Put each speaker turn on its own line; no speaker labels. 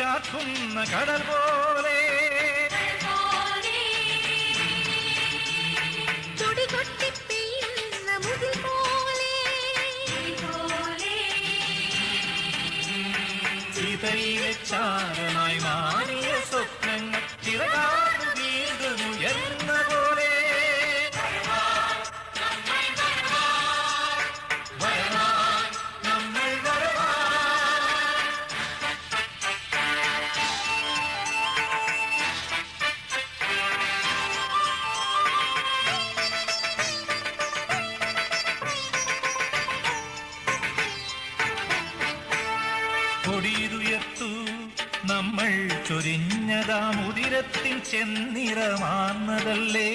ചാക്കുന്ന കടൽ പോലെ ചിതയിലെ ചാരമായി മാറിയ സ്വപ്നങ്ങൾ ചിറകാട് വീണ്ടുമുയർന്ന പോലെ കൊടിയുയർത്തു നമ്മൾ ചൊരിഞ്ഞതാം ഉദിരത്തിൻ ചെന്നിറമാർന്നതല്ലേ.